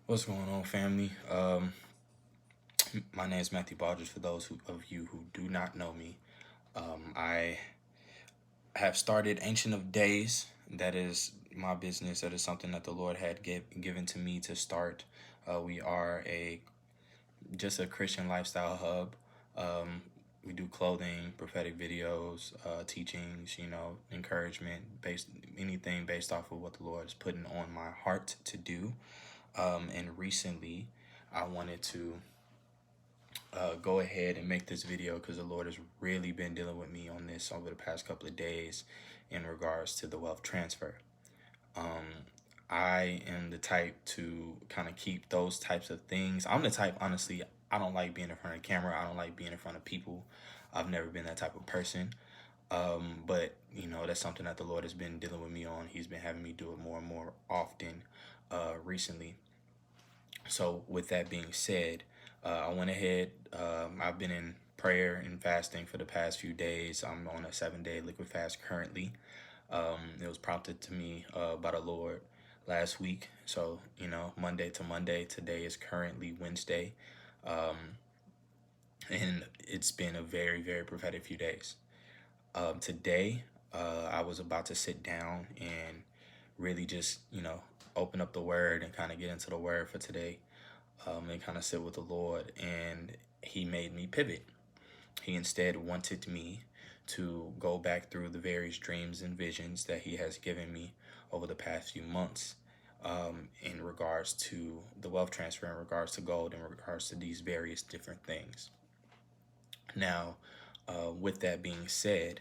What's going on, family? My name is Matthew Baldridge. For those of you who do not know me, I have started Ancient of Days. That is my business. That is something that the Lord had given to me to start. We are just a Christian lifestyle hub. Um, we do clothing, prophetic videos, teachings, encouragement, anything based off of what the Lord is putting on my heart to do. And recently, I wanted to go ahead and make this video because the Lord has really been dealing with me on this over the past couple of days in regards to the wealth transfer. I am the type to kind of keep those types of things. I'm the type, honestly, I don't like being in front of the camera. I don't like being in front of people. I've never been that type of person. But, that's something that the Lord has been dealing with me on. He's been having me do it more and more often recently. So with that being said, I went ahead. I've been in prayer and fasting for the past few days. I'm on a 7-day liquid fast currently. It was prompted to me by the Lord last week. So, Monday to Monday. Today is currently Wednesday. And it's been a very, very prophetic few days. Today, I was about to sit down and really just, open up the word and kind of get into the word for today, and kind of sit with the Lord. And he made me pivot. He instead wanted me to go back through the various dreams and visions that he has given me over the past few months, in regards to the wealth transfer, in regards to gold, in regards to these various different things. Now, with that being said,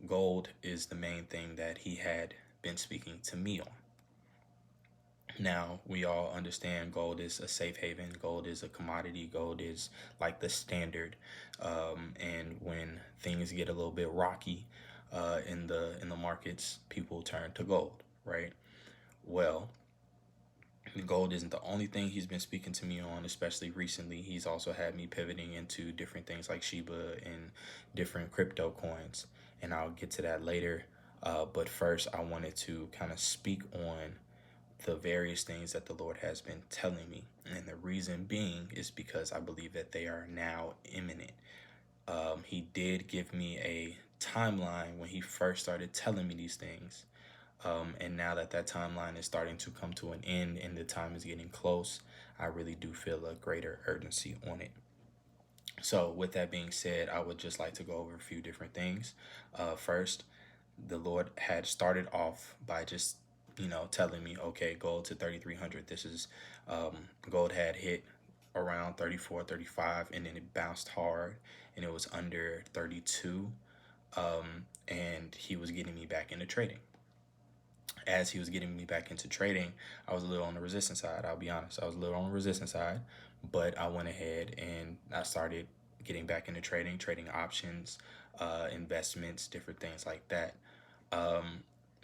gold is the main thing that he had been speaking to me on. Now, we all understand gold is a safe haven. Gold is a commodity. Gold is like the standard. And when things get a little bit rocky in the markets, people turn to gold, right? Well, gold isn't the only thing he's been speaking to me on, especially recently. He's also had me pivoting into different things like Shiba and different crypto coins, and I'll get to that later. But first, I wanted to kind of speak on the various things that the Lord has been telling me. And the reason being is because I believe that they are now imminent. He did give me a timeline when he first started telling me these things. And now that that timeline is starting to come to an end and the time is getting close, I really do feel a greater urgency on it. So with that being said, I would just like to go over a few different things. First, the Lord had started off by just, telling me, okay, gold to 3,300. This is, gold had hit around 34, 35, and then it bounced hard and it was under 32. And he was getting me back into trading. As he was getting me back into trading, I was a little on the resistance side. I'll be honest. I was a little on the resistance side, but I went ahead and I started getting back into trading options, investments, different things like that.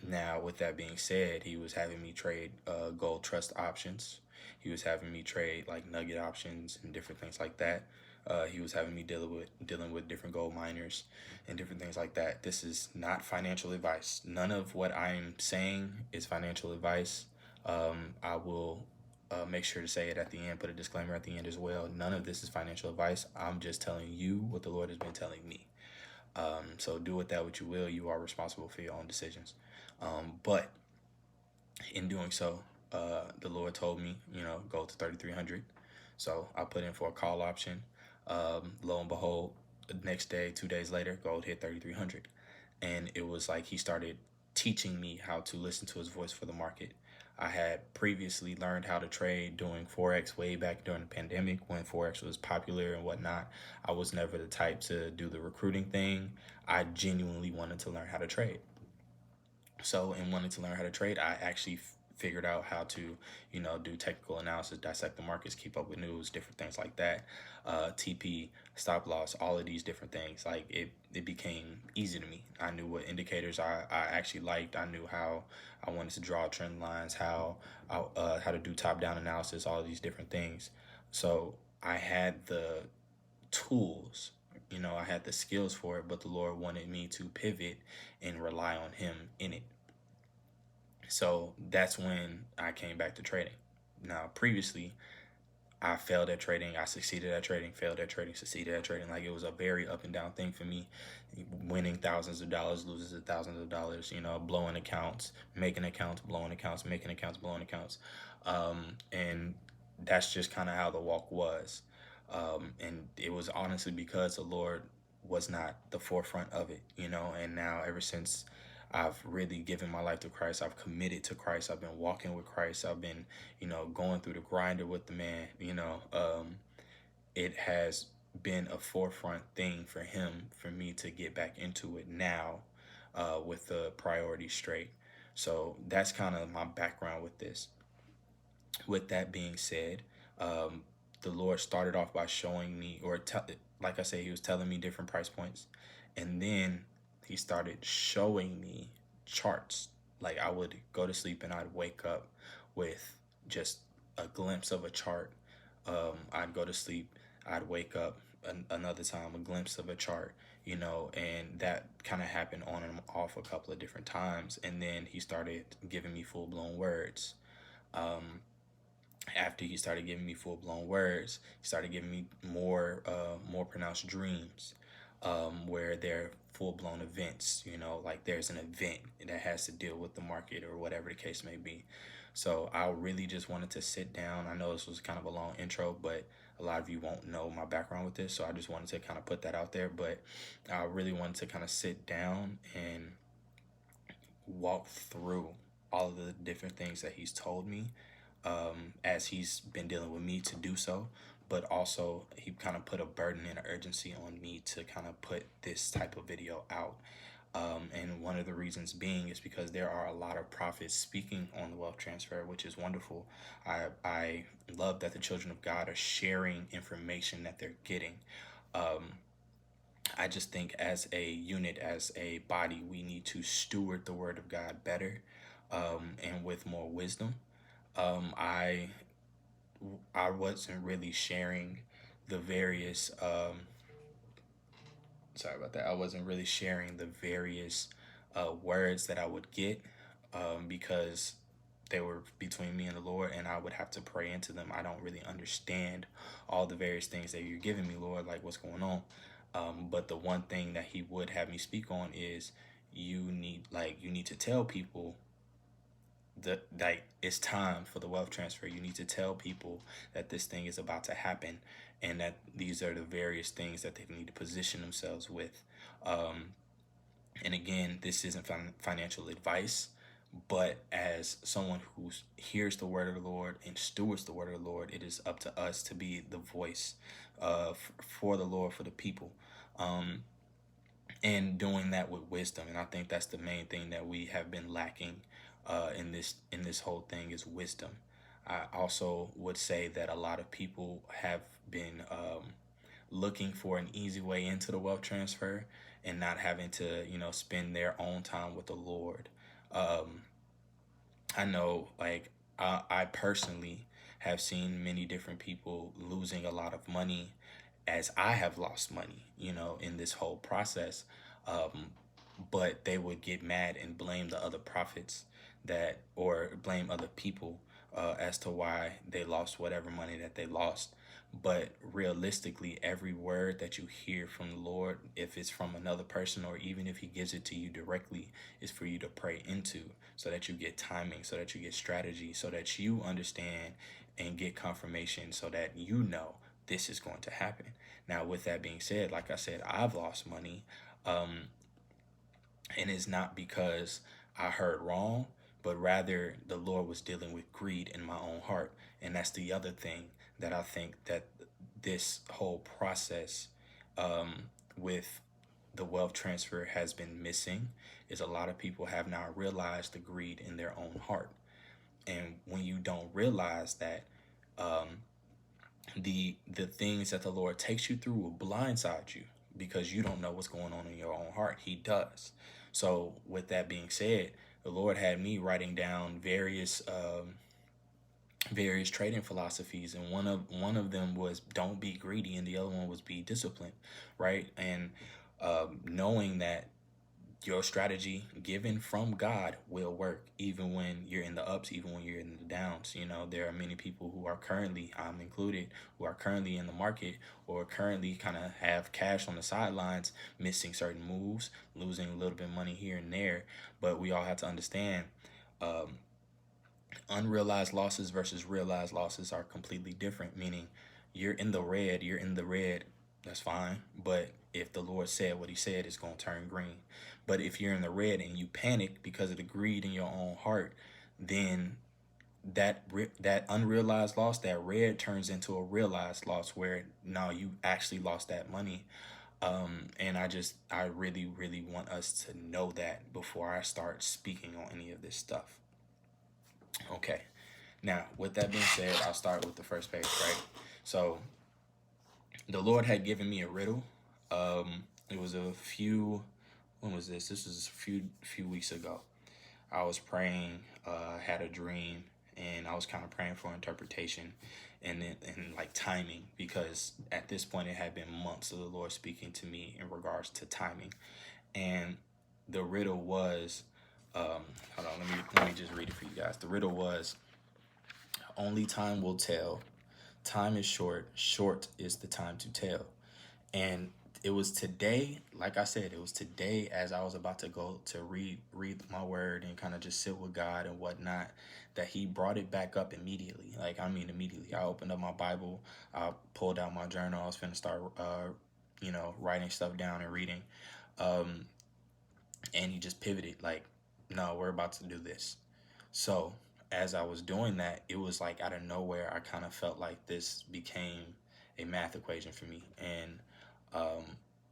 Now, with that being said, he was having me trade gold trust options. He was having me trade like nugget options and different things like that. He was having me dealing with different gold miners and different things like that. This is not financial advice. None of what I'm saying is financial advice. I will make sure to say it at the end, put a disclaimer at the end as well. None of this is financial advice. I'm just telling you what the Lord has been telling me. So do with that what you will. You are responsible for your own decisions. But in doing so, the Lord told me, go to 3,300. So I put in for a call option. Lo and behold, the next day, 2 days later, gold hit 3,300. And it was like he started teaching me how to listen to his voice for the market. I had previously learned how to trade doing Forex way back during the pandemic when Forex was popular and whatnot. I was never the type to do the recruiting thing. I genuinely wanted to learn how to trade. So in wanting to learn how to trade, I actually figured out how to, do technical analysis, dissect the markets, keep up with news, different things like that. TP, stop loss, all of these different things. Like it became easy to me. I knew what indicators I actually liked. I knew how I wanted to draw trend lines, how to do top down analysis, all of these different things. So I had the tools, I had the skills for it, but the Lord wanted me to pivot and rely on him in it. So that's when I came back to trading. Now, previously, I failed at trading, I succeeded at trading, failed at trading, succeeded at trading. Like, it was a very up and down thing for me. Winning thousands of dollars, losing thousands of dollars, blowing accounts, making accounts, blowing accounts, making accounts, blowing accounts. And that's just kind of how the walk was. And it was honestly because the Lord was not the forefront of it. And now, ever since I've really given my life to Christ, I've committed to Christ, I've been walking with Christ, I've been, going through the grinder with the man, it has been a forefront thing for him, for me to get back into it now, with the priorities straight. So that's kind of my background with this. With that being said, um, the Lord started off by showing me, like I said, He was telling me different price points, and then He started showing me charts. Like, I would go to sleep and I'd wake up with just a glimpse of a chart. I'd go to sleep, I'd wake up another time, a glimpse of a chart, and that kind of happened on and off a couple of different times. And then He started giving me full blown words. After He started giving me full blown words, He started giving me more pronounced dreams, where they're full blown events. Like, there's an event that has to deal with the market or whatever the case may be. So I really just wanted to sit down. I know this was kind of a long intro, but a lot of you won't know my background with this, so I just wanted to kind of put that out there. But I really wanted to kind of sit down and walk through all of the different things that He's told me, as He's been dealing with me to do so. But also, He kind of put a burden and urgency on me to kind of put this type of video out. And one of the reasons being is because there are a lot of prophets speaking on the wealth transfer, which is wonderful. I love that the children of God are sharing information that they're getting. I just think, as a unit, as a body, we need to steward the word of God better, and with more wisdom. I wasn't really sharing the various sorry about that. I wasn't really sharing the various words that I would get, because they were between me and the Lord, and I would have to pray into them. I don't really understand all the various things that you're giving me, Lord, like what's going on. But the one thing that He would have me speak on is, you need to tell people that, like, it's time for the wealth transfer. You need to tell people that this thing is about to happen, and that these are the various things that they need to position themselves with. And again, this isn't financial advice, but as someone who hears the word of the Lord and stewards the word of the Lord, it is up to us to be the voice for the Lord, for the people. And doing that with wisdom. And I think that's the main thing that we have been lacking in this whole thing, is wisdom. I also would say that a lot of people have been looking for an easy way into the wealth transfer, and not having to spend their own time with the Lord. I know, like, I personally have seen many different people losing a lot of money, as I have lost money, in this whole process. But they would get mad and blame the other prophets, or blame other people, as to why they lost whatever money that they lost. But realistically, every word that you hear from the Lord, if it's from another person, or even if He gives it to you directly, is for you to pray into, so that you get timing, so that you get strategy, so that you understand and get confirmation, so that this is going to happen. Now, with that being said, like I said, I've lost money, and it's not because I heard wrong, but rather the Lord was dealing with greed in my own heart. And that's the other thing that I think that this whole process, with the wealth transfer, has been missing, is a lot of people have not realized the greed in their own heart. And when you don't realize that, the things that the Lord takes you through will blindside you, because you don't know what's going on in your own heart. He does. So with that being said, the Lord had me writing down various trading philosophies, and one of them was don't be greedy, and the other one was be disciplined, right? And knowing that Your strategy given from God will work even when you're in the ups, even when you're in the downs. You know, there are many people who are currently, I'm included, who are currently in the market or currently kind of have cash on the sidelines, missing certain moves, losing a little bit of money here and there. But we all have to understand um, unrealized losses versus realized losses are completely different, meaning you're in the red, that's fine. But if the Lord said what he said, it's going to turn green. But if you're in the red and you panic because of the greed in your own heart, then that unrealized loss, that red turns into a realized loss where now you actually lost that money. And I really, really want us to know that before I start speaking on any of this stuff. Okay. Now, with that being said, I'll start with the first page, right? So, the Lord had given me a riddle. It was a few. When was this? This was a few weeks ago. I was praying, had a dream, and I was kind of praying for interpretation, and like timing, because at this point it had been months of the Lord speaking to me in regards to timing, and the riddle was, hold on, let me just read it for you guys. The riddle was, only time will tell. Time is short. Short is the time to tell. And it was today, like I said, it was today as I was about to go to read my word and kind of just sit with God and whatnot, that he brought it back up immediately. Like, I mean, immediately. I opened up my Bible, I pulled out my journal. I was finna start, writing stuff down and reading. Um, and he just pivoted, like, no, we're about to do this. So as I was doing that, it was like out of nowhere, I kind of felt like this became a math equation for me. And um,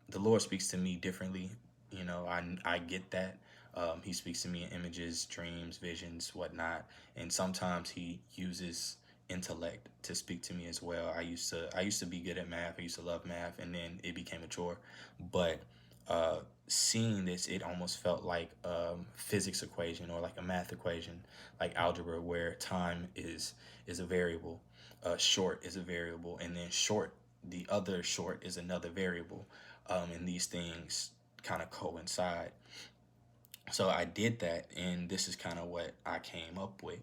the Lord speaks to me differently. You know, I get that. He speaks to me in images, dreams, visions, whatnot. And sometimes he uses intellect to speak to me as well. I used to be good at math. I used to love math, and then it became a chore. But seeing this, it almost felt like physics equation or like a math equation, like algebra, where time is a variable, short is a variable, and then short, the other short is another variable, and these things kind of coincide. So I did that, and this is kind of what I came up with.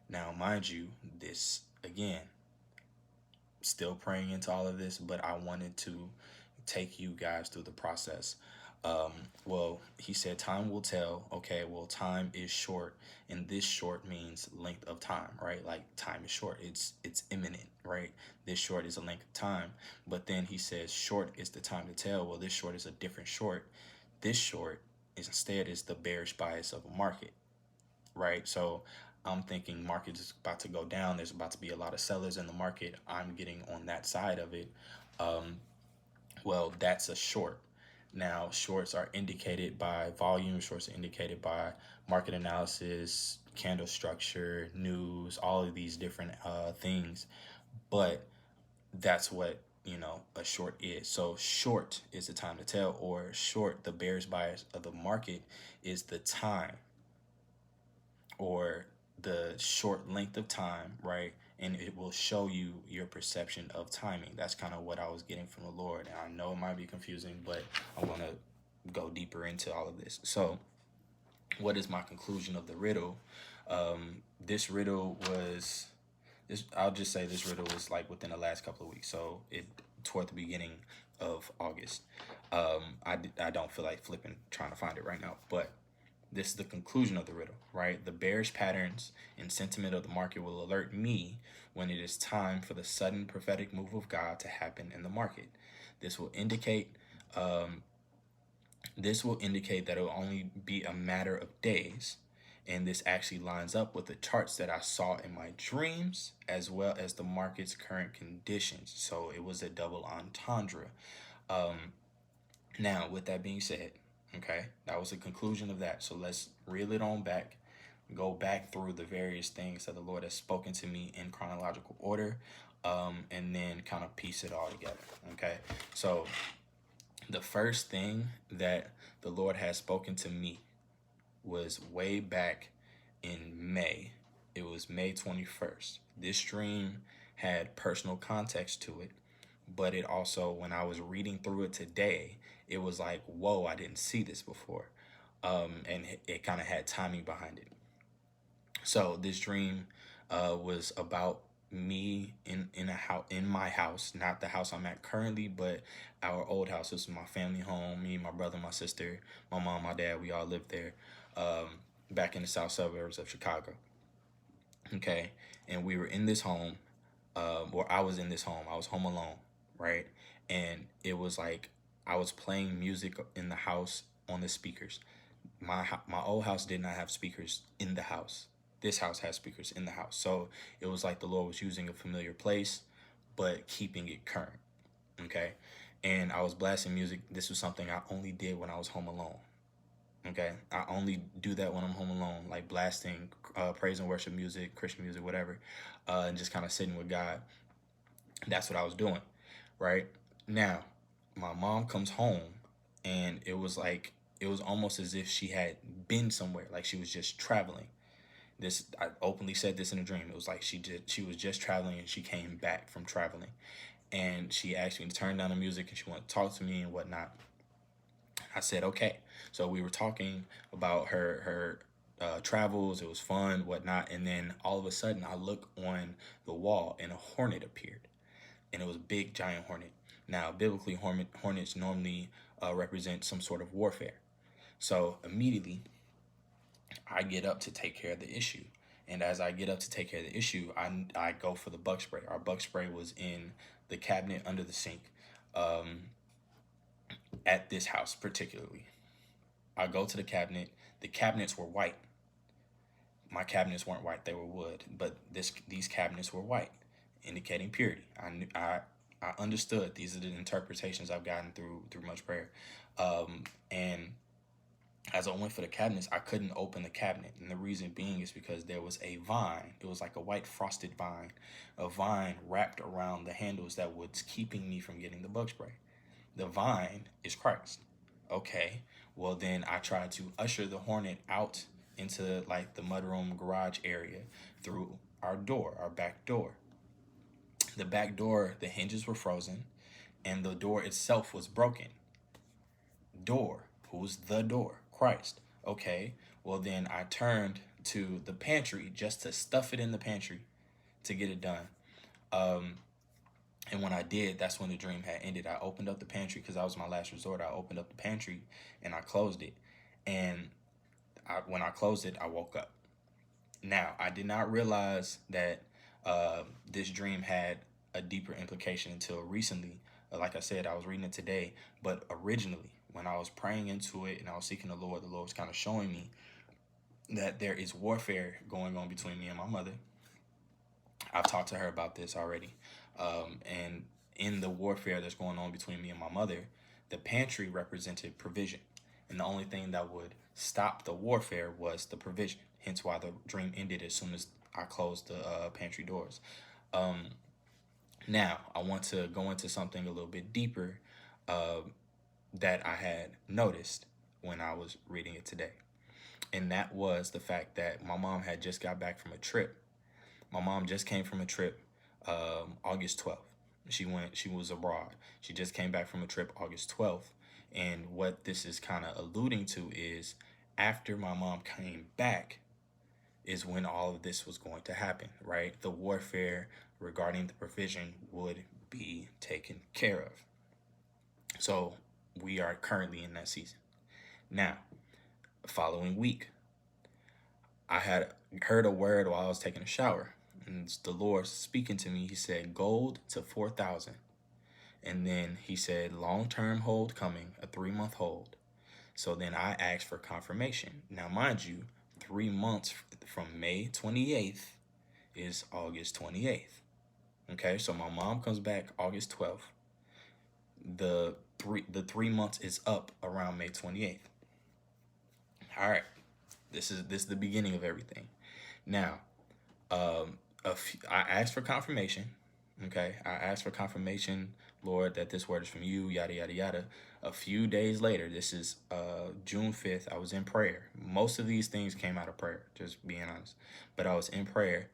Now, mind you, this again, still praying into all of this, but I wanted to take you guys through the process. Well, he said, time will tell. Okay, well, time is short, and this short means length of time, right? Like time is short. It's imminent, right? This short is a length of time. But then he says, short is the time to tell. Well, this short is a different short. This short is instead is the bearish bias of a market, right? So I'm thinking market is about to go down. There's about to be a lot of sellers in the market. I'm getting on that side of it. Um, well, that's a short. Now, shorts are indicated by volume, shorts are indicated by market analysis, candle structure, news, all of these different things. But that's what, a short is. So short is the time to tell, or short, the bearish bias of the market is the time, or the short length of time, right? And it will show you your perception of timing. That's kind of what I was getting from the Lord. And I know it might be confusing, but I want to go deeper into all of this. So, what is my conclusion of the riddle? This riddle was this. I'll just say this riddle was like within the last couple of weeks. So it toward the beginning of August. I don't feel like flipping trying to find it right now, but this is the conclusion of the riddle, right? The bearish patterns and sentiment of the market will alert me when it is time for the sudden prophetic move of God to happen in the market. This will indicate um, this will indicate that it will only be a matter of days. And this actually lines up with the charts that I saw in my dreams, as well as the market's current conditions. So it was a double entendre. Um, Now, with that being said, okay, that was the conclusion of that. So let's reel it on back, go back through the various things that the Lord has spoken to me in chronological order, and then kind of piece it all together. Okay, so the first thing that the Lord has spoken to me was way back in May. It was May 21st. This dream had personal context to it, but it also, when I was reading through it today, it was like, whoa, I didn't see this before. And it kind of had timing behind it. So this dream was about me in a house, in my house, not the house I'm at currently, but our old house. This was my family home. Me, my brother, my sister, my mom, my dad. We all lived there, back in the south suburbs of Chicago. Okay, and we were in this home, or I was in this home. I was home alone, right? And it was like I was playing music in the house on the speakers. My old house did not have speakers in the house. This house has speakers in the house. So it was like the Lord was using a familiar place, but keeping it current. Okay. And I was blasting music. This was something I only did when I was home alone. Okay. I only do that when I'm home alone, like blasting praise and worship music, Christian music, whatever, and just kind of sitting with God. That's what I was doing. Right. Now, my mom comes home, and it was almost as if she had been somewhere, like she was just traveling. This, I openly said this in a dream. It was like she was just traveling, and she came back from traveling, and she asked me to turn down the music, and she wanted to talk to me and whatnot. I said okay. So we were talking about her travels. It was fun, whatnot, and then all of a sudden I look on the wall, and a hornet appeared, and it was a big giant hornet. Now, biblically, hornets normally represent some sort of warfare. So immediately I get up to take care of the issue. And as I get up to take care of the issue, I go for the bug spray. Our bug spray was in the cabinet under the sink, um, at this house particularly. I go to the cabinet. The cabinets were white. My cabinets weren't white; they were wood. But these cabinets were white, indicating purity. I understood. These are the interpretations I've gotten through much prayer, and as I went for the cabinets, I couldn't open the cabinet. And the reason being is because there was a vine. It was like a white frosted vine, a vine wrapped around the handles that was keeping me from getting the bug spray. The vine is Christ. Okay, well, then I tried to usher the hornet out into like the mudroom garage area through our door, our back door. The back door, the hinges were frozen, and the door itself was broken. Door. Who's the door? Christ. Okay, well, then I turned to the pantry just to stuff it in the pantry to get it done. Um, and when I did, that's when the dream had ended. I opened up the pantry because that was my last resort. I opened up the pantry and I closed it. And when I closed it, I woke up. Now, I did not realize that this dream had a deeper implication until recently. Like I said, I was reading it today, but originally, when I was praying into it and I was seeking the Lord was kind of showing me that there is warfare going on between me and my mother. I've talked to her about this already. And in the warfare that's going on between me and my mother, the pantry represented provision. And the only thing that would stop the warfare was the provision. Hence why the dream ended as soon as I closed the pantry doors. Um, Now, I want to go into something a little bit deeper, uh, that I had noticed when I was reading it today. And that was the fact that my mom had just got back from a trip. My mom just came from a trip, August 12th. She was abroad. She just came back from a trip August 12th. And what this is kind of alluding to is after my mom came back is when all of this was going to happen, right? The warfare regarding the provision would be taken care of. So we are currently in that season. Now, following week, I had heard a word while I was taking a shower. And it's the Lord speaking to me. He said, gold to 4,000. And then he said, long-term hold coming, a 3-month hold. So then I asked for confirmation. Now, mind you, 3 months from May 28th is August 28th. Okay, so my mom comes back August 12th. The 3 months is up around May 28th. All right, this is the beginning of everything. Now, I asked for confirmation. Okay, I asked for confirmation, Lord, that this word is from you. Yada yada yada. A few days later, this is June 5th. I was in prayer. Most of these things came out of prayer, just being honest. But I was in prayer,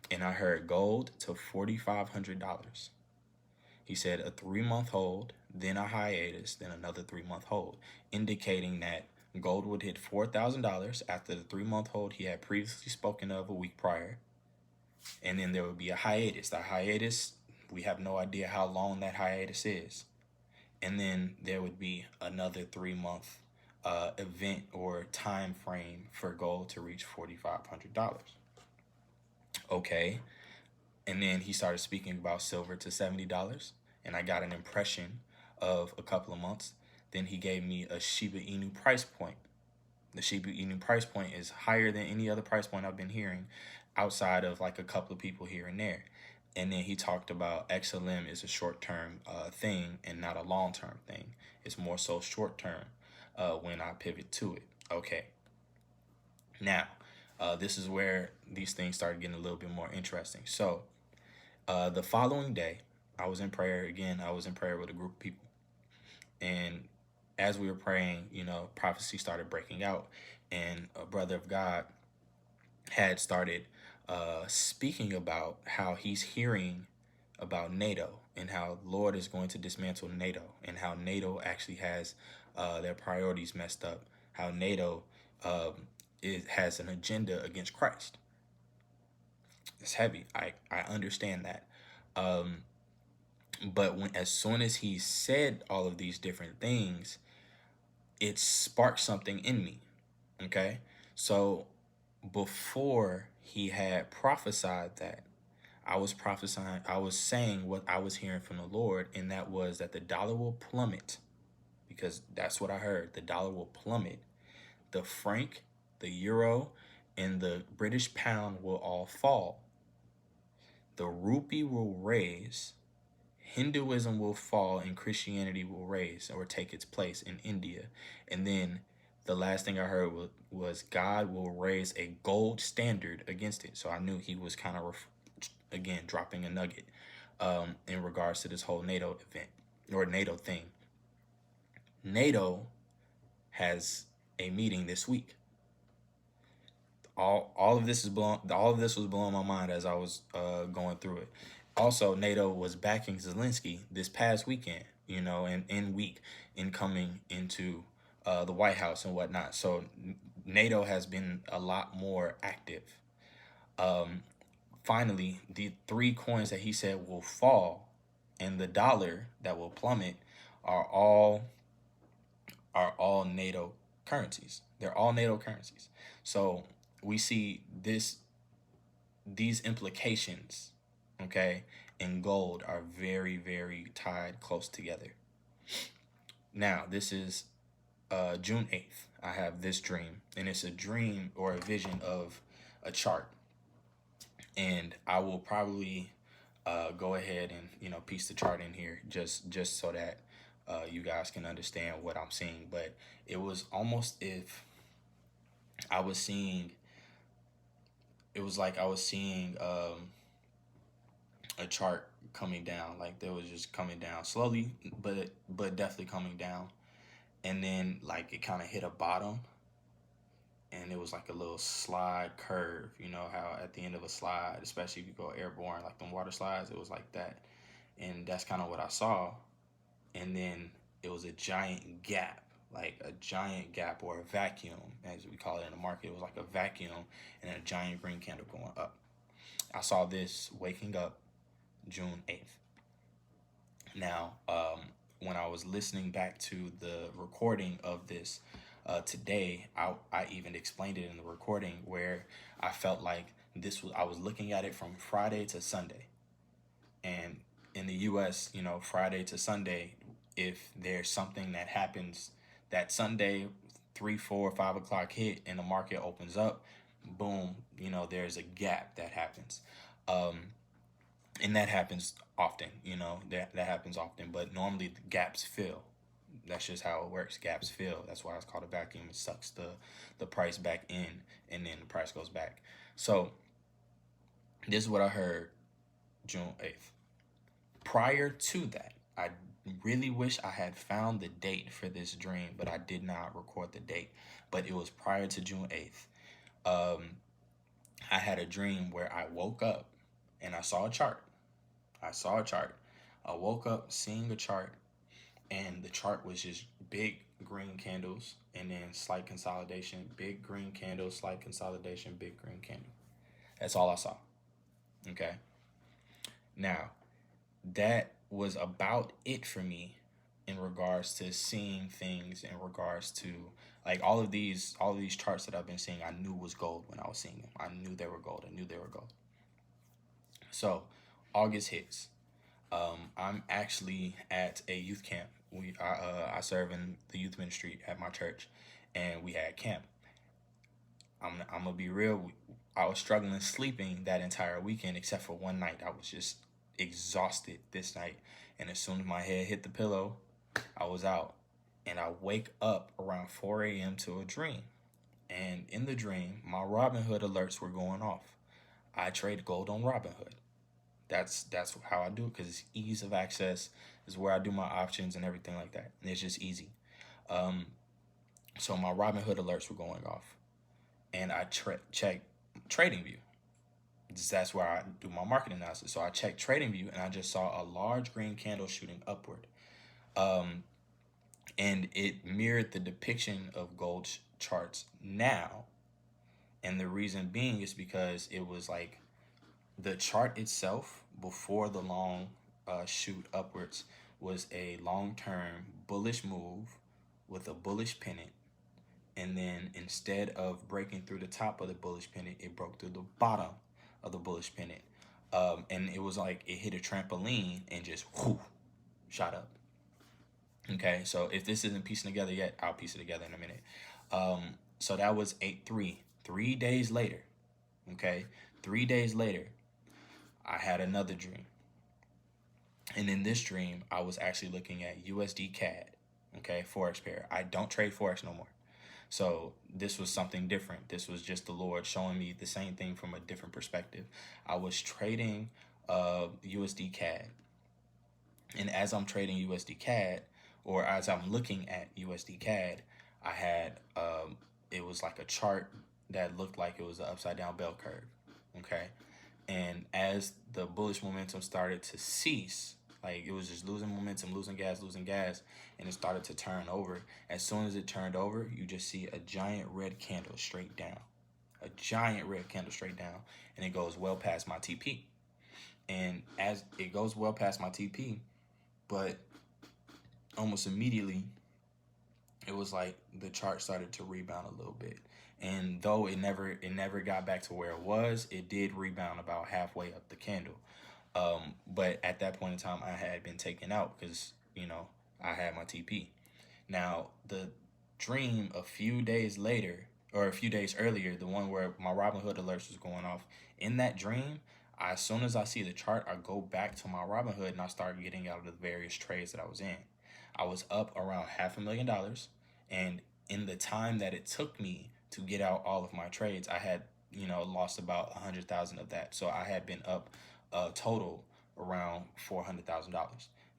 and I heard gold to $4,500. He said a 3-month hold, then a hiatus, then another 3-month hold, indicating that Gold would hit $4,000 after the 3 month hold he had previously spoken of a week prior. And then there would be a hiatus. The hiatus, we have no idea how long that hiatus is. And then there would be another 3 month event or time frame for gold to reach $4,500. Okay. And then he started speaking about silver to $70. And I got an impression of a couple of months. Then he gave me a Shiba Inu price point. The Shiba Inu price point is higher than any other price point I've been hearing outside of like a couple of people here and there. And then he talked about XLM is a short-term thing and not a long-term thing. It's more so short-term when I pivot to it. Okay. Now, this is where these things started getting a little bit more interesting. So the following day, I was in prayer again. I was in prayer with a group of people. And as we were praying, prophecy started breaking out. And a brother of God had started speaking about how he's hearing about NATO and how Lord is going to dismantle NATO and how NATO actually has their priorities messed up, how NATO has an agenda against Christ. It's heavy. I understand that. But as soon as he said all of these different things, it sparked something in me. Okay. So before he had prophesied that, I was saying what I was hearing from the Lord, and that was that the dollar will plummet, because that's what I heard. The dollar will plummet. The franc, the euro, and the British pound will all fall. The rupee will raise. Hinduism will fall and Christianity will raise or take its place in India. And then the last thing I heard was God will raise a gold standard against it. So I knew he was kind of, again, dropping a nugget in regards to this whole NATO event or NATO thing. NATO has a meeting this week. All of this was blowing my mind as I was going through it. Also, NATO was backing Zelensky this past weekend, and in coming into the White House and whatnot. So NATO has been a lot more active. Finally, the 3 coins that he said will fall and the dollar that will plummet are all NATO currencies. They're all NATO currencies. So we see these implications, okay, in gold are very, very tied close together. Now, this is June 8th. I have this dream, and it's a dream or a vision of a chart. And I will probably go ahead and piece the chart in here just so that you guys can understand what I'm seeing. But it was almost if I was seeing. It was like I was seeing a chart coming down, like there was just coming down slowly, but definitely coming down, and then like it kind of hit a bottom, and it was like a little slide curve. You know how at the end of a slide, especially if you go airborne, like them water slides, it was like that, and that's kind of what I saw, and then it was a giant gap. Like a giant gap or a vacuum, as we call it in the market. It was like a vacuum and a giant green candle going up. I saw this waking up June 8th. Now, when I was listening back to the recording of this today, I even explained it in the recording where I felt like I was looking at it from Friday to Sunday. And in the US, Friday to Sunday, if there's something that happens that Sunday, 3, 4, 5 o'clock hit and the market opens up, boom, there's a gap that happens. And that happens often, that happens often, but normally the gaps fill. That's just how it works. Gaps fill. That's why it's called a vacuum. It sucks the price back in, and then the price goes back. So this is what I heard June 8th. Prior to that, I really wish I had found the date for this dream, but I did not record the date. But it was prior to June 8th. I had a dream where I woke up and I saw a chart. I woke up seeing a chart, and the chart was just big, green candles, and then slight consolidation, big green candle, slight consolidation, big green candle. That's all I saw. Okay. Now, that was about it for me in regards to seeing things, in regards to like all of these charts that I've been seeing. I knew was gold when I was seeing them. I knew they were gold. I knew they were gold. So August hits. I'm actually at a youth camp. I serve in the youth ministry at my church, and we had camp. I'm gonna be real. I was struggling sleeping that entire weekend, except for one night. I was just exhausted this night, and as soon as my head hit the pillow, I was out. And I wake up around 4 a.m. to a dream. And in the dream, my Robinhood alerts were going off. I trade gold on Robinhood. That's how I do it because it's ease of access. Is where I do my options and everything like that. And it's just easy. Um, so my Robinhood alerts were going off, and I checked TradingView. That's where I do my market analysis. So I checked TradingView, and I just saw a large green candle shooting upward. Um, and it mirrored the depiction of gold charts now. And the reason being is because it was like the chart itself before the long shoot upwards was a long-term bullish move with a bullish pennant, and then instead of breaking through the top of the bullish pennant, it broke through the bottom of the bullish pennant, and it was like it hit a trampoline and just whoo, shot up. Okay, so if this isn't piecing together yet, I'll piece it together in a minute. So that was 8-3. 3 days later, okay, 3 days later, I had another dream. And in this dream, I was actually looking at USD CAD, okay, Forex pair. I don't trade Forex no more. So this was something different. This was just the Lord showing me the same thing from a different perspective. I was trading USD CAD. And as I'm trading USD CAD, or as I'm looking at USD CAD, I had, it was like a chart that looked like it was an upside down bell curve, okay? And as the bullish momentum started to cease, like it was just losing momentum, losing gas, and it started to turn over. As soon as it turned over, you just see a giant red candle straight down, a giant red candle straight down, and it goes well past my TP. And as it goes well past my TP, but almost immediately, it was like the chart started to rebound a little bit. And though it never got back to where it was, it did rebound about halfway up the candle. But at that point in time, I had been taken out because I had my TP. Now the dream a few days later, or a few days earlier, the one where my Robinhood alerts was going off. In that dream, as soon as I see the chart, I go back to my Robinhood and I start getting out of the various trades that I was in. I was up around $500,000, and in the time that it took me to get out all of my trades, I had lost about 100,000 of that. So I had been up a total around $400,000.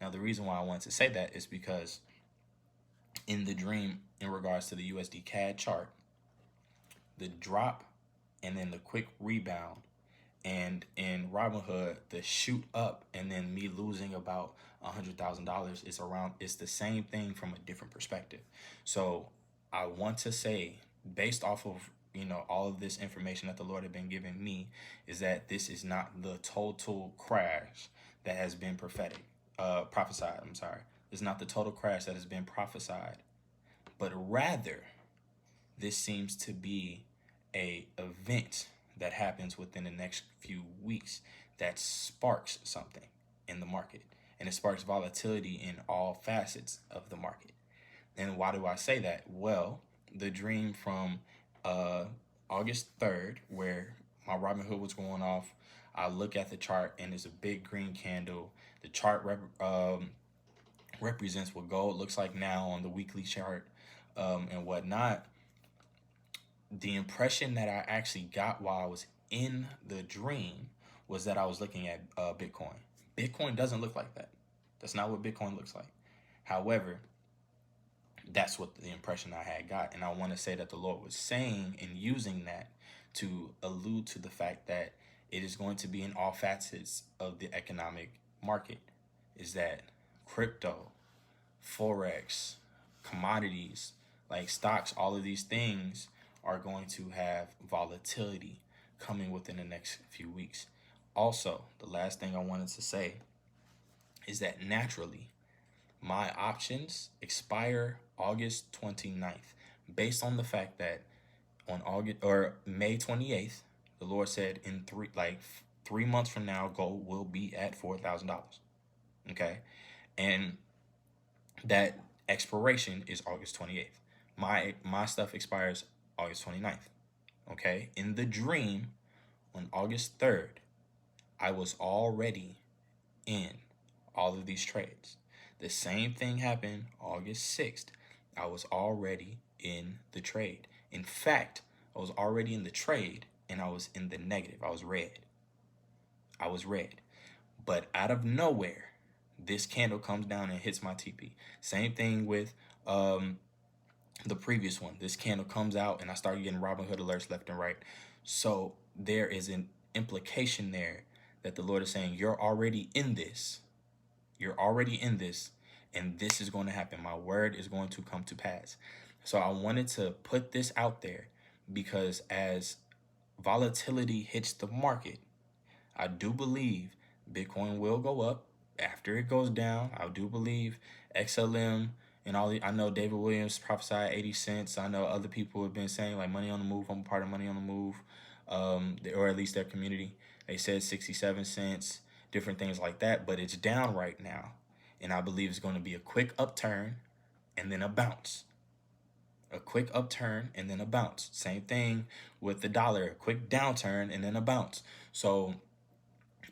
Now the reason why I wanted to say that is because in the dream, in regards to the USD CAD chart, the drop and then the quick rebound, and in Robinhood, the shoot up and then me losing about $100,000 is around. It's the same thing from a different perspective. So I want to say, based off of all of this information that the Lord had been giving me, is that this is not the total crash that has been prophesied. I'm sorry, it's not the total crash that has been prophesied, but rather this seems to be a event that happens within the next few weeks that sparks something in the market, and it sparks volatility in all facets of the market. And why do I say that? Well, the dream from August 3rd, where my Robinhood was going off, I look at the chart and there's a big green candle. The chart represents what gold looks like now on the weekly chart, and whatnot. The impression that I actually got while I was in the dream was that I was looking at Bitcoin. Bitcoin doesn't look like that. That's not what Bitcoin looks like. However, that's what the impression I had got. And I want to say that the Lord was saying and using that to allude to the fact that it is going to be in all facets of the economic market. Is that crypto, Forex, commodities, like stocks, all of these things are going to have volatility coming within the next few weeks. Also, the last thing I wanted to say is that naturally, my options expire August 29th, based on the fact that on August or May 28th, the Lord said in 3 months from now, gold will be at $4,000. Okay. And that expiration is August 28th. My stuff expires August 29th. Okay. In the dream on August 3rd, I was already in all of these trades. The same thing happened August 6th. I was already in the trade. In fact, I was already in the trade and I was in the negative. I was red. But out of nowhere, this candle comes down and hits my TP. Same thing with the previous one. This candle comes out and I start getting Robinhood alerts left and right. So there is an implication there that the Lord is saying, you're already in this. You're already in this, and this is going to happen. My word is going to come to pass. So I wanted to put this out there because as volatility hits the market, I do believe Bitcoin will go up after it goes down. I do believe XLM and I know David Williams prophesied 80 cents. I know other people have been saying like Money on the Move. I'm part of Money on the Move, or at least their community. They said 67 cents, different things like that, but it's down right now. And I believe it's going to be a quick upturn and then a bounce. A quick upturn and then a bounce. Same thing with the dollar, a quick downturn and then a bounce. So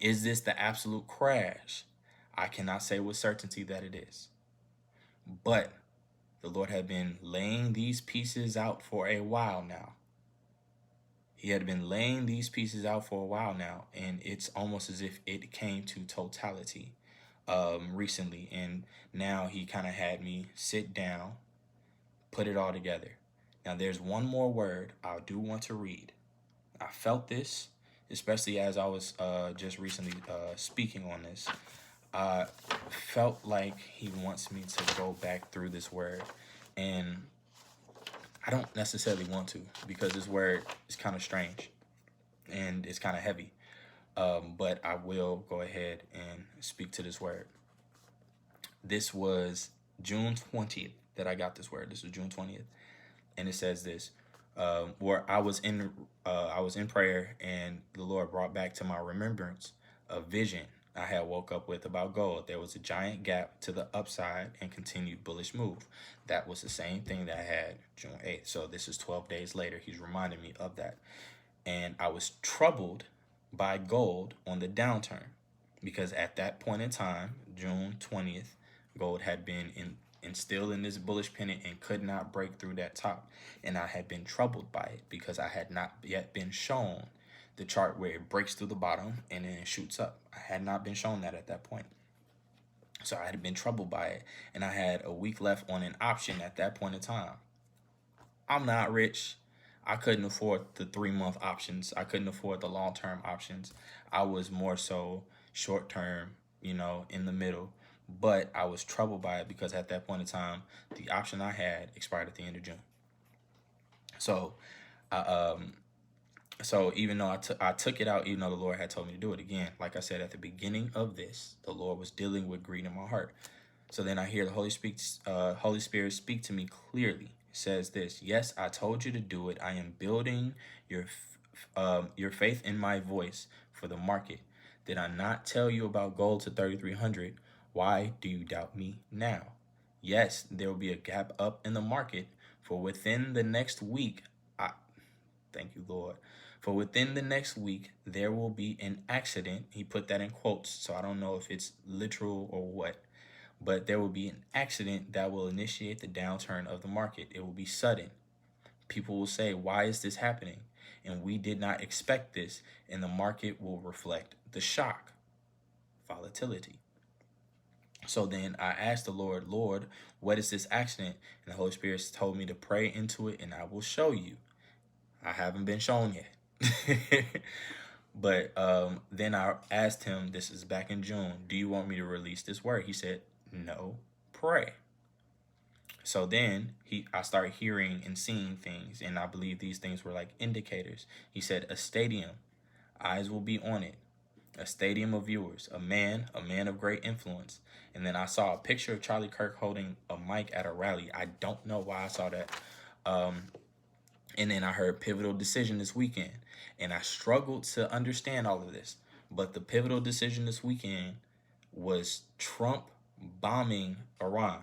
is this the absolute crash? I cannot say with certainty that it is. But the Lord had been laying these pieces out for a while now. He had been laying these pieces out for a while now, and it's almost as if it came to totality recently. And now he kind of had me sit down, put it all together. Now there's one more word I do want to read. I felt this, especially as I was just recently speaking on this. I felt like he wants me to go back through this word, and I don't necessarily want to because this word is kind of strange and it's kind of heavy. But I will go ahead and speak to this word. This was June 20th that I got this word. This was June 20th. And it says this, where I was in prayer and the Lord brought back to my remembrance a vision I had woke up with about gold. There was a giant gap to the upside and continued bullish move. That was the same thing that I had June 8th. So this is 12 days later. He's reminding me of that. And I was troubled by gold on the downturn because at that point in time, June 20th, gold had been and still in this bullish pennant and could not break through that top. And I had been troubled by it because I had not yet been shown the chart where it breaks through the bottom and then it shoots up. I had not been shown that at that point. So I had been troubled by it. And I had a week left on an option at that point in time. I'm not rich. I couldn't afford the 3-month options. I couldn't afford the long-term options. I was more so short-term, in the middle. But I was troubled by it because at that point in time, the option I had expired at the end of June. So, so even though I took it out, even though the Lord had told me to do it again, like I said at the beginning of this, the Lord was dealing with greed in my heart. So then I hear the Holy Spirit speak to me clearly. It says this: "Yes, I told you to do it. I am building your faith in my voice for the market. Did I not tell you about gold to 3,300? Why do you doubt me now? Yes, there will be a gap up in the market, for within the next week, thank you, Lord. For within the next week, there will be an accident." He put that in quotes, so I don't know if it's literal or what. But there will be an accident that will initiate the downturn of the market. It will be sudden. People will say, why is this happening? And we did not expect this. And the market will reflect the shock, volatility. So then I asked the Lord, what is this accident? And the Holy Spirit told me to pray into it and I will show you. I haven't been shown yet. But then I asked him, this is back in June, do you want me to release this word? He said, no, pray. So then I started hearing and seeing things, and I believe these things were like indicators. He said, a stadium, eyes will be on it. A stadium of viewers, a man of great influence. And then I saw a picture of Charlie Kirk holding a mic at a rally. I don't know why I saw that. And then I heard pivotal decision this weekend. And I struggled to understand all of this. But the pivotal decision this weekend was Trump bombing Iran.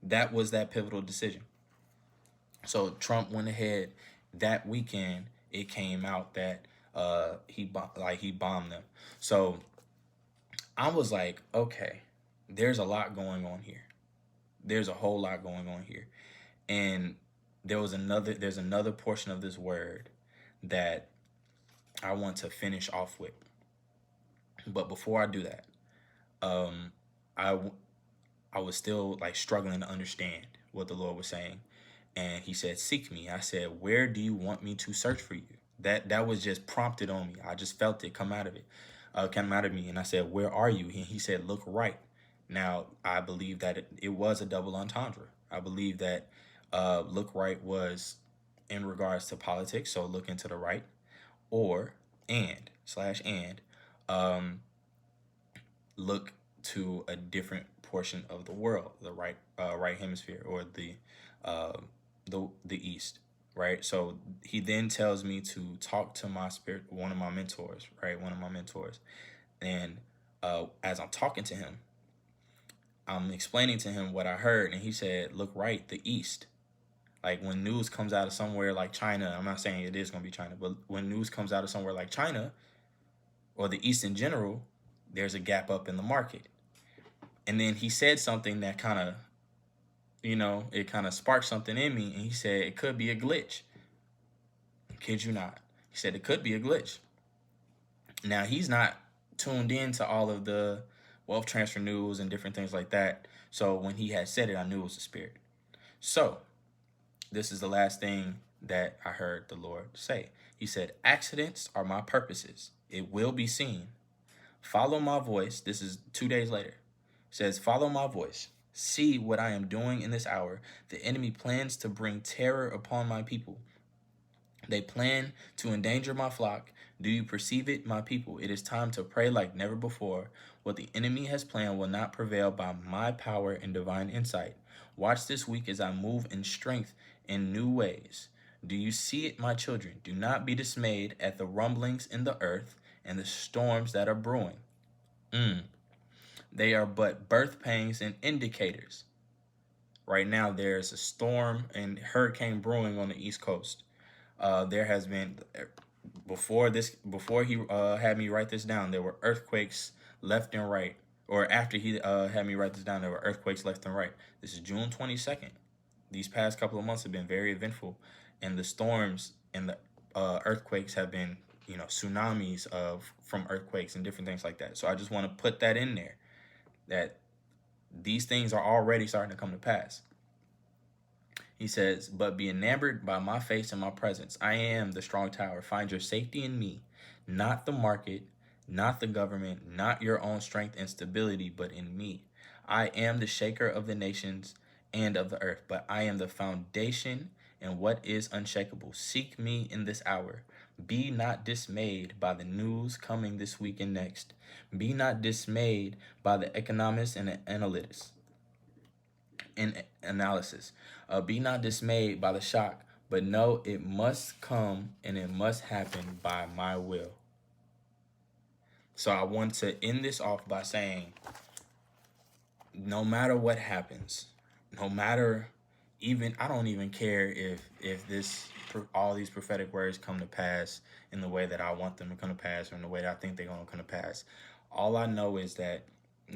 That was that pivotal decision. So Trump went ahead that weekend. It came out that he bombed them. So I was like, okay, there's a lot going on here. There's a whole lot going on here. And there's another portion of this word that I want to finish off with. But before I do that, um, I I was still like struggling to understand what the Lord was saying. And he said, seek me. I said, where do you want me to search for you? That was just prompted on me. I just felt it come out of me. And I said, where are you? And he said, look right. Now, I believe that it was a double entendre. I believe that look right was in regards to politics. So look into the right, or and um, look to a different portion of the world, the right hemisphere, or the east, right? So he then tells me to talk to my spirit, one of my mentors, right? One of my mentors. And as I'm talking to him, I'm explaining to him what I heard, and he said, look right, the east. Like when news comes out of somewhere like China, I'm not saying it is going to be China, but when news comes out of somewhere like China or the east in general, there's a gap up in the market. And then he said something that kind of, it kind of sparked something in me. And he said, it could be a glitch. Kid you not. He said, it could be a glitch. Now, he's not tuned in to all of the wealth transfer news and different things like that. So when he had said it, I knew it was the spirit. So this is the last thing that I heard the Lord say. He said, accidents are my purposes. It will be seen. Follow my voice. This is 2 days later. It says, follow my voice. See what I am doing in this hour. The enemy plans to bring terror upon my people. They plan to endanger my flock. Do you perceive it, my people? It is time to pray like never before. What the enemy has planned will not prevail by my power and divine insight. Watch this week as I move in strength in new ways. Do you see it, my children? Do not be dismayed at the rumblings in the earth and the storms that are brewing. They are but birth pangs and indicators. Right now, there's a storm and hurricane brewing on the East Coast. There has been before he had me write this down, there were earthquakes left and right. Or after he had me write this down, there were earthquakes left and right. This is June 22nd. These past couple of months have been very eventful, and the storms and the earthquakes have been, tsunamis from earthquakes and different things like that. So I just want to put that in there, that these things are already starting to come to pass. He says, but be enamored by my face and my presence. I am the strong tower. Find your safety in me, not the market, not the government, not your own strength and stability, but in me. I am the shaker of the nations and of the earth, but I am the foundation and what is unshakable. Seek me in this hour. Be not dismayed by the news coming this week and next. Be not dismayed by the economists and the analysts in analysis. Be not dismayed by the shock, but know it must come and it must happen by my will. So I want to end this off by saying, no matter what happens, no matter I don't even care if all these prophetic words come to pass in the way that I want them to come to pass, or in the way that I think they're going to come to pass. All I know is that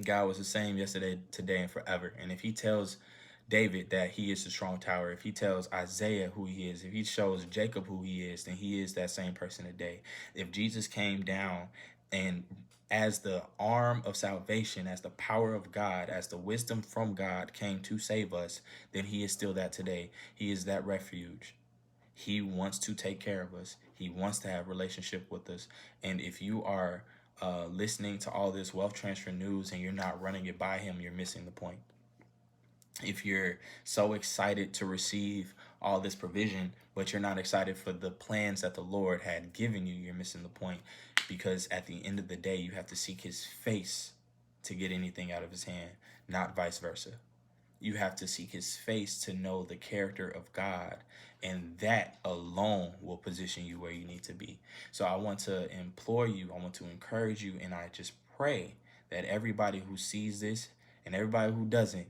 God was the same yesterday, today, and forever. And if he tells David that he is the strong tower, if he tells Isaiah who he is, if he shows Jacob who he is, then he is that same person today. If Jesus came down and as the arm of salvation, as the power of God, as the wisdom from God came to save us, then he is still that today. He is that refuge. He wants to take care of us. He wants to have a relationship with us. And if you are listening to all this wealth transfer news and you're not running it by him, you're missing the point. If you're so excited to receive all this provision, but you're not excited for the plans that the Lord had given you, you're missing the point. Because at the end of the day, you have to seek his face to get anything out of his hand, not vice versa. You have to seek his face to know the character of God, and that alone will position you where you need to be. So I want to implore you, I want to encourage you, and I just pray that everybody who sees this and everybody who doesn't,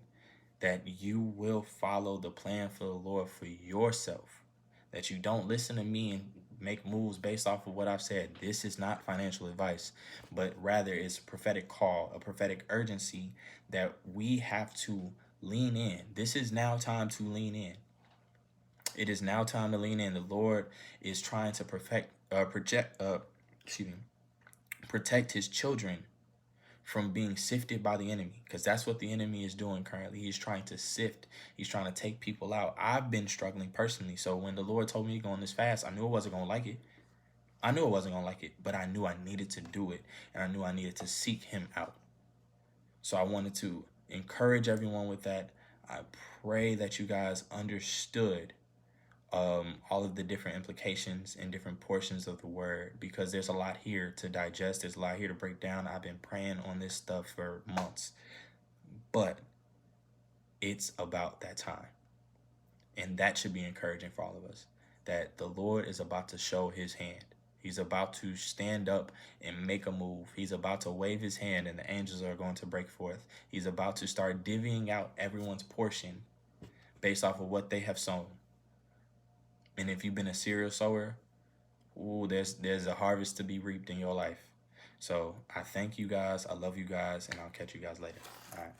that you will follow the plan for the Lord for yourself. That you don't listen to me and make moves based off of what I've said. This is not financial advice, but rather it's a prophetic call, a prophetic urgency that we have to lean in. This is now time to lean in. It is now time to lean in. The Lord is trying to protect his children from being sifted by the enemy, because that's what the enemy is doing currently. He's trying to sift. He's trying to take people out. I've been struggling personally. So when the Lord told me to go on this fast, I knew I wasn't going to like it. But I knew I needed to do it, and I knew I needed to seek him out. So I wanted to encourage everyone with that. I pray that you guys understood all of the different implications and different portions of the word, because there's a lot here to digest. There's a lot here to break down. I've been praying on this stuff for months, but it's about that time. And that should be encouraging for all of us, that the Lord is about to show his hand. He's about to stand up and make a move. He's about to wave his hand and the angels are going to break forth. He's about to start divvying out everyone's portion based off of what they have sown. And if you've been a serial sower, there's a harvest to be reaped in your life. So I thank you guys. I love you guys, and I'll catch you guys later. All right.